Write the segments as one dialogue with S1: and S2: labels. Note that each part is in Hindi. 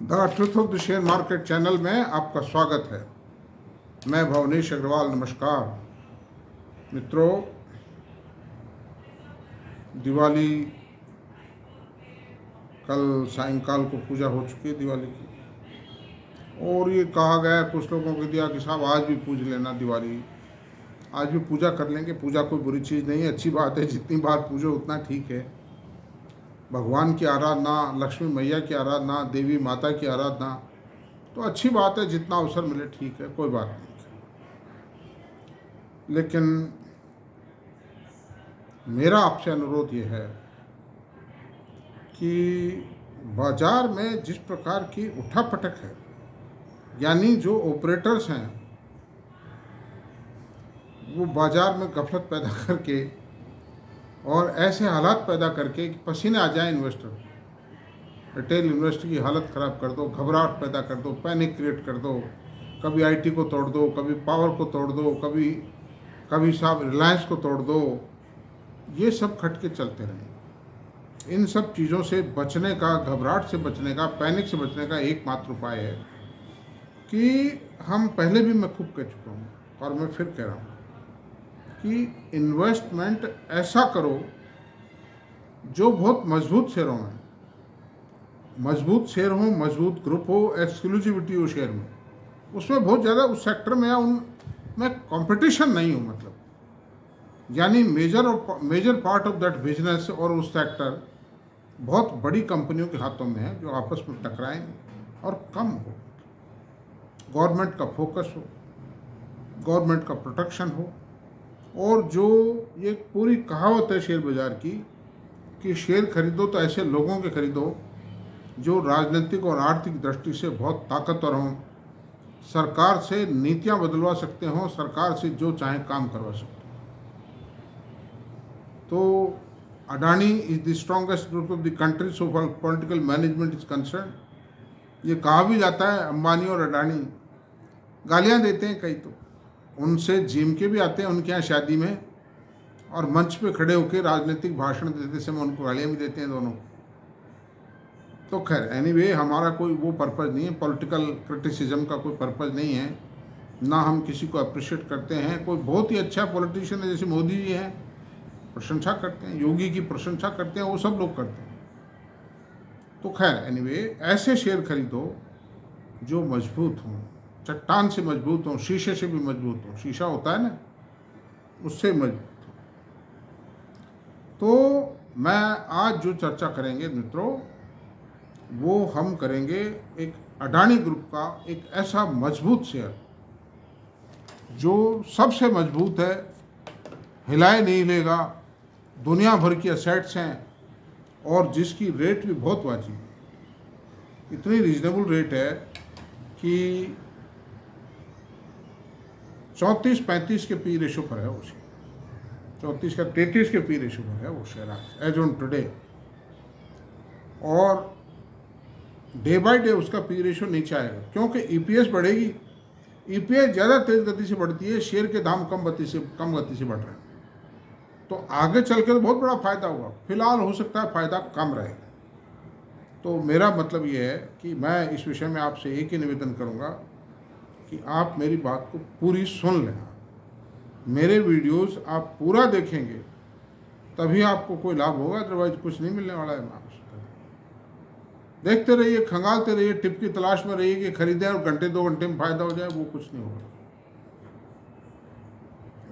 S1: The truth of the share market channel में आपका स्वागत है। मैं भवनेश अग्रवाल। नमस्कार मित्रों, दिवाली कल सायंकाल को पूजा हो चुकी है दिवाली की, और ये कहा गया कुछ लोगों को दिया कि साहब आज भी पूज लेना, दिवाली आज भी पूजा कर लेंगे। पूजा कोई बुरी चीज़ नहीं है, अच्छी बात है। जितनी बार पूजो उतना ठीक है। भगवान की आराधना, लक्ष्मी मैया की आराधना, देवी माता की आराधना तो अच्छी बात है। जितना अवसर मिले ठीक है, कोई बात नहीं। लेकिन मेरा आपसे अनुरोध ये है कि बाजार में जिस प्रकार की उठापटक है, यानी जो ऑपरेटर्स हैं वो बाजार में गफलत पैदा करके और ऐसे हालात पैदा करके कि पसीने आ जाए इन्वेस्टर, रिटेल इन्वेस्टर की हालत ख़राब कर दो, घबराहट पैदा कर दो, पैनिक क्रिएट कर दो। कभी आईटी को तोड़ दो, कभी पावर को तोड़ दो, कभी साहब रिलायंस को तोड़ दो। ये सब खटके चलते रहें। इन सब चीज़ों से बचने का, घबराहट से बचने का, पैनिक से बचने का एकमात्र उपाय है कि हम पहले भी मैं खूब कह चुका हूँ और मैं फिर कह रहा हूँ कि इन्वेस्टमेंट ऐसा करो जो बहुत मजबूत शेयरों में, मजबूत शेयर हो, मजबूत ग्रुप हो, एक्सक्लूसिविटी हो शेयर में, उसमें बहुत ज़्यादा उस सेक्टर में या उनमें कंपटीशन नहीं हो। मतलब यानी major part of that business और उस सेक्टर बहुत बड़ी कंपनियों के हाथों में है जो आपस में टकराएं और कम हो। गवर्नमेंट का फोकस हो, गवर्नमेंट का प्रोटेक्शन हो। और जो ये पूरी कहावत है शेयर बाज़ार की कि शेयर खरीदो तो ऐसे लोगों के खरीदो जो राजनीतिक और आर्थिक दृष्टि से बहुत ताकतवर हों, सरकार से नीतियां बदलवा सकते हों, सरकार से जो चाहे काम करवा सकते हों। तो Adani is the strongest group of the country so for political management is concern. ये कहा भी जाता है, अंबानी और अडानी गालियां देते हैं कई, तो उनसे जीम के भी आते हैं उनके यहाँ शादी में, और मंच पे खड़े होकर राजनीतिक भाषण देते समय उनको गालियां भी देते हैं दोनों। तो खैर एनीवे, हमारा कोई वो पर्पज़ नहीं है, पॉलिटिकल क्रिटिसिज्म का कोई पर्पज़ नहीं है, ना हम किसी को अप्रिशिएट करते हैं। कोई बहुत ही अच्छा पॉलिटिशियन है जैसे मोदी जी हैं, प्रशंसा करते हैं, योगी की प्रशंसा करते हैं, वो सब लोग करते हैं। तो खैर एनीवे, ऐसे शेयर खरीदो जो मजबूत हों, चट्टान से मजबूत हों, शीशे से भी मजबूत हों। शीशा होता है ना, उससे मजबूत हो। तो मैं आज जो चर्चा करेंगे मित्रों, वो हम करेंगे एक अडानी ग्रुप का एक ऐसा मजबूत शेयर जो सबसे मजबूत है, हिलाए नहीं हिलेगा, दुनिया भर की असेट्स हैं और जिसकी रेट भी बहुत वाजिब है। इतनी रीजनेबल रेट है कि 34-35 के पी रेशो पर है वो शेयर, 34 का 33 के पी रेशो पर है वो शेयर आज एज ऑन टुडे। और डे बाय डे उसका पी रेशो नीचे आएगा क्योंकि ईपीएस बढ़ेगी। ईपीएस ज़्यादा तेज गति से बढ़ती है, शेयर के दाम कम गति से बढ़ रहे हैं। तो आगे चल के तो बहुत बड़ा फ़ायदा होगा, फिलहाल हो सकता है फ़ायदा कम रहेगा। तो मेरा मतलब ये है कि मैं इस विषय में आपसे एक ही निवेदन करूँगा कि आप मेरी बात को पूरी सुन लें। मेरे वीडियोस आप पूरा देखेंगे तभी आपको कोई लाभ होगा, अदरवाइज कुछ नहीं मिलने वाला है। देखते रहिए, खंगालते रहिए, टिप की तलाश में रहिए कि खरीदें और घंटे 2 घंटे में फ़ायदा हो जाए, वो कुछ नहीं होगा।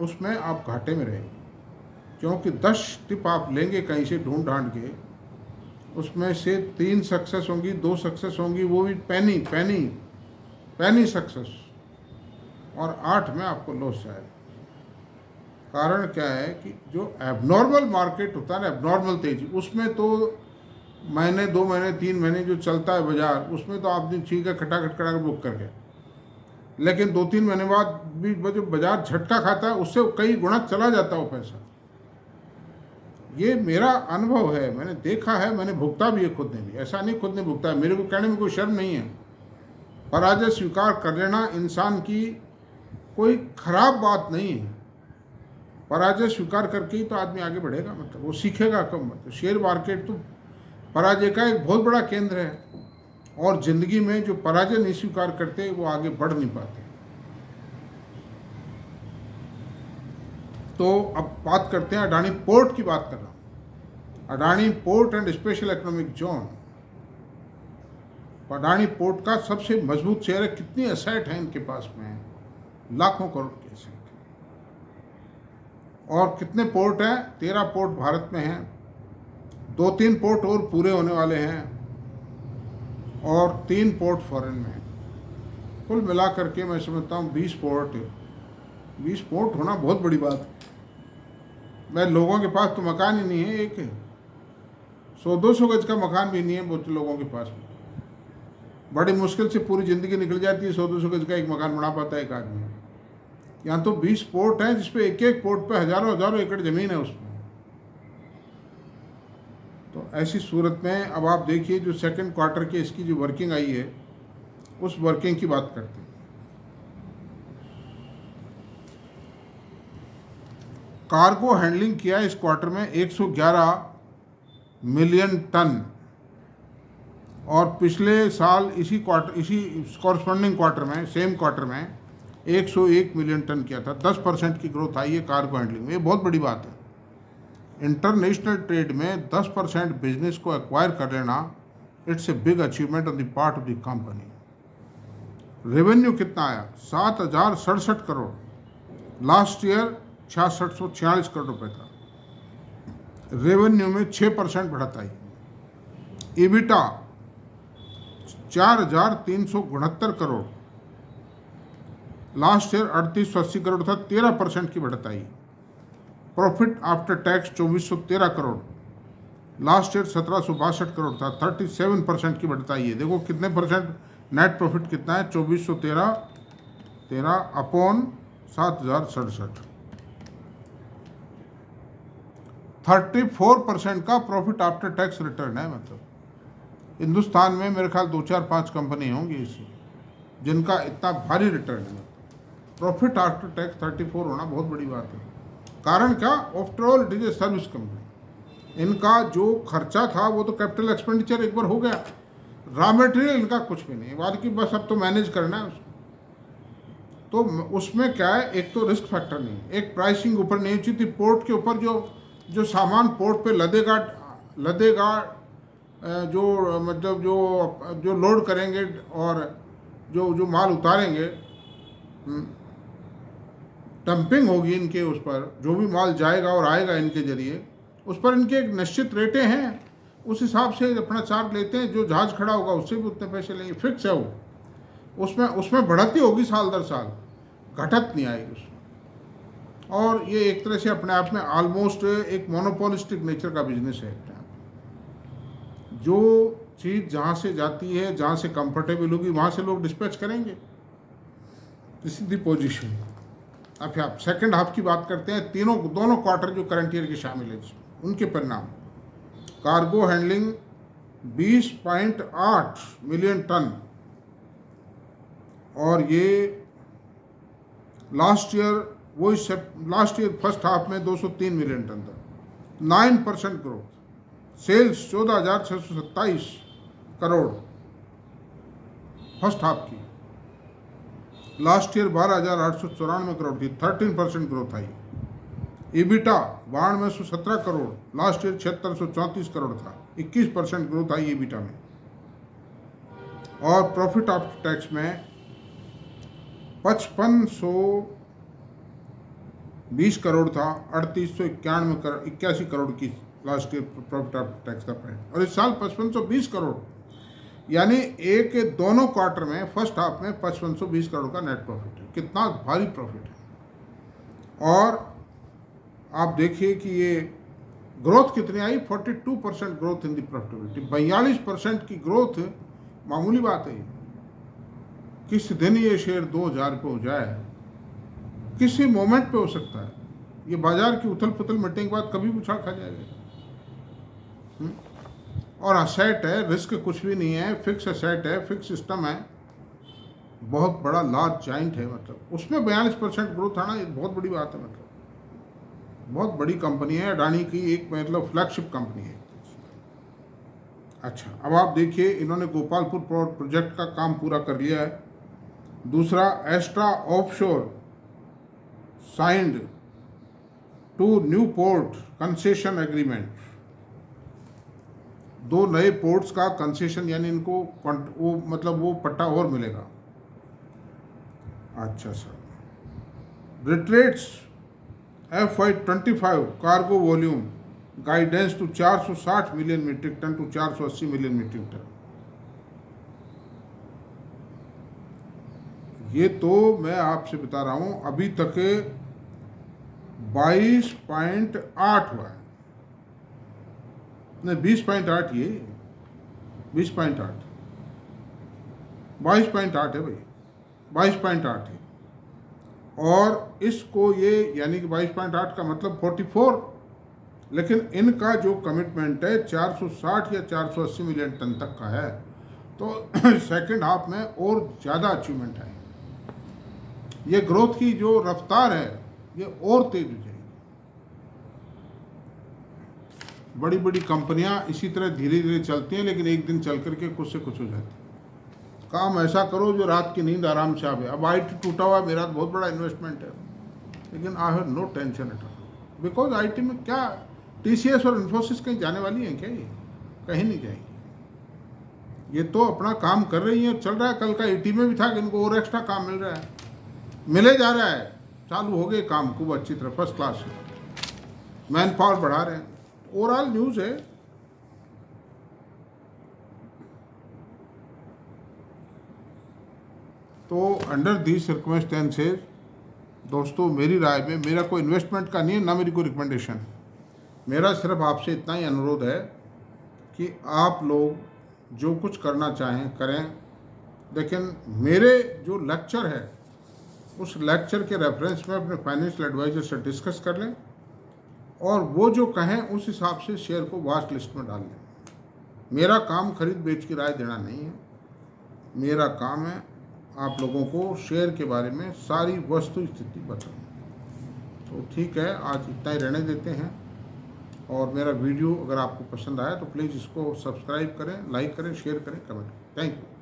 S1: उसमें आप घाटे में रहेंगे क्योंकि 10 टिप आप लेंगे कहीं से ढूंढ ढांड के, उसमें से 3 सक्सेस होंगी, 2 सक्सेस होंगी, वो भी पैनी सक्सेस, और 8 में आपको लॉस जाएगा। कारण क्या है कि जो एबनॉर्मल मार्केट होता है ना, एबनॉर्मल तेजी, उसमें तो महीने 2 महीने 3 महीने जो चलता है बाजार, उसमें तो आपने ठीक है खटाखट करा कर बुक कर गए। लेकिन 2-3 महीने बाद भी जो बाजार झटका खाता है उससे कई गुना चला जाता है वो पैसा। ये मेरा अनुभव है, मैंने देखा है, मैंने भुगता भी है खुद ने भी। ऐसा नहीं खुद ने भुगता है, मेरे को कहने में कोई शर्म नहीं है। पराजय स्वीकार कर लेना इंसान की कोई खराब बात नहीं है। पराजय स्वीकार करके ही तो आदमी आगे बढ़ेगा, मतलब वो सीखेगा कब। मतलब शेयर मार्केट तो पराजय का एक बहुत बड़ा केंद्र है और ज़िंदगी में जो पराजय नहीं स्वीकार करते वो आगे बढ़ नहीं पाते। तो अब बात करते हैं अडानी पोर्ट की बात कर रहा हूँ। Adani port and special economic zone, Adani port का सबसे मजबूत शेयर है। कितनी एसेट है इनके पास में, लाखों करोड़ के एसेट। और कितने पोर्ट हैं? 13 पोर्ट भारत में हैं, 2-3 पोर्ट और पूरे होने वाले हैं, और 3 पोर्ट फॉरेन में हैं। कुल मिला करके मैं समझता हूँ 20 पोर्ट। 20 पोर्ट होना बहुत बड़ी बात है। मैं लोगों के पास तो मकान ही नहीं है, एक 100-200 गज का मकान भी नहीं है बहुत लोगों के पास में। बड़ी मुश्किल से पूरी ज़िंदगी निकल जाती है, 100-200 गज का एक मकान बना पाता है एक आदमी। यहाँ तो 20 पोर्ट हैं जिसपे एक एक पोर्ट पे हज़ारों एकड़ ज़मीन है उसमें। तो ऐसी सूरत में अब आप देखिए जो सेकंड क्वार्टर की इसकी जो वर्किंग आई है, उस वर्किंग की बात करते हैं। कार्गो हैंडलिंग किया इस क्वार्टर में 111 मिलियन टन, और पिछले साल इसी कॉरस्पॉन्डिंग क्वार्टर में, सेम क्वार्टर में 101 मिलियन टन किया था। 10% की ग्रोथ आई है कार्गो हैंडलिंग में। ये बहुत बड़ी बात है। इंटरनेशनल ट्रेड में 10% बिजनेस को एक्वायर कर लेना, it's a big achievement on the part of the company. Revenue कितना आया? 7,067 करोड़। लास्ट ईयर 6646 करोड़ रुपए था। रेवेन्यू में 6% बढ़त आई। EBITDA 4,369 crore, last year 3,880 crore था, 13% की बढ़त आई। Profit after tax 2,413 crore, last year 1,762 crore था, 37% की बढ़त आई है। देखो कितने परसेंट नेट प्रॉफिट कितना है? 2,413 अपॉन 7,067, 34% का प्रॉफिट आफ्टर टैक्स रिटर्न है। मतलब हिंदुस्तान में मेरे ख्याल 2-4-5 कंपनी होंगी इसी जिनका इतना भारी रिटर्न है। प्रॉफिट आफ्टर टैक्स 34 होना बहुत बड़ी बात है। कारण क्या? After all it is a service company. इनका जो खर्चा था वो तो कैपिटल एक्सपेंडिचर एक बार हो गया, रॉ मटेरियल इनका कुछ भी नहीं, बाकी बस अब तो मैनेज करना है उसको। तो उसमें क्या है, एक तो रिस्क फैक्टर नहीं, एक प्राइसिंग ऊपर नहीं उचित थी। पोर्ट के ऊपर जो सामान पोर्ट पे लदेगा जो मतलब जो लोड करेंगे और जो माल उतारेंगे, डंपिंग होगी इनके उस पर, जो भी माल जाएगा और आएगा इनके जरिए, उस पर इनके एक निश्चित रेटें हैं, उस हिसाब से अपना चार्ज लेते हैं। जो जहाज खड़ा होगा उससे भी उतने पैसे लेंगे, फिक्स है वो। उसमें बढ़ती होगी साल दर साल, घटत नहीं आएगी उसमें। और ये एक तरह से अपने आप में ऑलमोस्ट एक मोनोपोलिस्टिक नेचर का बिजनेस है। जो चीज़ जहाँ से जाती है, जहाँ से कंफर्टेबल होगी, वहाँ से लोग डिस्पैच करेंगे। This is the position. अब आप सेकंड हाफ की बात करते हैं। दोनों क्वार्टर जो करंट ईयर के शामिल है उनके परिणाम। कार्गो हैंडलिंग 20.8 मिलियन टन, और ये लास्ट ईयर फर्स्ट हाफ में 203 मिलियन टन था, 9% growth. Sales 14,627 crore first half की, लास्ट ईयर 12,894 करोड़ थी, 13% ग्रोथ आई। EBITDA 9217 crore, last year 7634 crore था, 21% ग्रोथ आई ईबिटा में। और प्रॉफिट आफ्टर टैक्स में 5520 करोड़ था, 3881 करोड़ की last year profit after tax का पॉइंट, और इस साल 5520 करोड़, यानी दोनों क्वार्टर में फर्स्ट हाफ में 5520 करोड़ का नेट प्रॉफिट है। कितना भारी प्रॉफिट है। और आप देखिए कि ये ग्रोथ कितनी आई, 42% ग्रोथ इन दी प्रॉफिटेबिलिटी। 42% की ग्रोथ मामूली बात है। किस दिन ये शेयर 2,000 पे हो जाए, किसी मोमेंट पे हो सकता है। ये बाजार की उथल पुथल मिटने के बाद कभी उछाल खा जाएगा। और असेट है, रिस्क कुछ भी नहीं है, फिक्स असेट है, फिक्स सिस्टम है, बहुत बड़ा लार्ज जाइंट है। मतलब उसमें 42% ग्रोथ आना एक बहुत बड़ी बात है। मतलब बहुत बड़ी कंपनी है अडानी की, एक मतलब फ्लैगशिप कंपनी है। अच्छा, अब आप देखिए इन्होंने गोपालपुर प्रोजेक्ट का काम पूरा कर लिया है। दूसरा, एस्ट्रा offshore signed 2 new port concession agreement. 2 नए पोर्ट्स का कंसेशन यानी इनको वो मतलब वो पट्टा और मिलेगा। अच्छा sir, reiterates FY25 cargo volume guidance to 460 million metric tonne to 480 million metric tonne. ये तो मैं आपसे बता रहा हूं अभी तक 22.8 हुआ है, नहीं 20.8, ये 20.8 22.8 है भाई, 22.8 है। और इसको ये यानी कि 22.8 का मतलब 44, लेकिन इनका जो कमिटमेंट है 460 या 480 मिलियन टन तक का है, तो सेकंड हाफ में और ज़्यादा अचीवमेंट है। ये ग्रोथ की जो रफ्तार है ये और तेज हो जाएगी। बड़ी बड़ी कंपनियां इसी तरह धीरे धीरे चलती हैं, लेकिन एक दिन चल करके कुछ से कुछ हो जाती है। काम ऐसा करो जो रात की नींद आराम से आवे। अब IT टूटा हुआ, मेरा बहुत बड़ा इन्वेस्टमेंट है, लेकिन I have no tension at all, because IT में क्या TCS और इन्फोसिस कहीं जाने वाली हैं क्या? ये कहीं नहीं जाएंगी। ये तो अपना काम कर रही है, चल रहा है। कल का ET में भी था कि इनको और एक्स्ट्रा काम मिल रहा है, मिले जा रहा है, चालू हो गए काम खूब अच्छी तरह, फर्स्ट क्लास, मैन पावर बढ़ा रहे हैं। ओवरऑल न्यूज़ है। तो अंडर दी सर्कमस्टेंसेस दोस्तों, मेरी राय में, मेरा कोई इन्वेस्टमेंट का नहीं है, ना मेरी कोई रिकमेंडेशन। मेरा सिर्फ आपसे इतना ही अनुरोध है कि आप लोग जो कुछ करना चाहें करें, लेकिन मेरे जो लेक्चर है उस लेक्चर के रेफरेंस में अपने फाइनेंशियल एडवाइजर से डिस्कस कर लें, और वो जो कहें उस हिसाब से शेयर को वाच लिस्ट में डाल लें। मेरा काम खरीद बेच की राय देना नहीं है, मेरा काम है आप लोगों को शेयर के बारे में सारी वस्तु स्थिति बताऊँ। तो ठीक है, आज इतना ही रहने देते हैं। और मेरा वीडियो अगर आपको पसंद आया तो प्लीज़ इसको सब्सक्राइब करें, लाइक करें, शेयर करें, कमेंट करें। Thank you.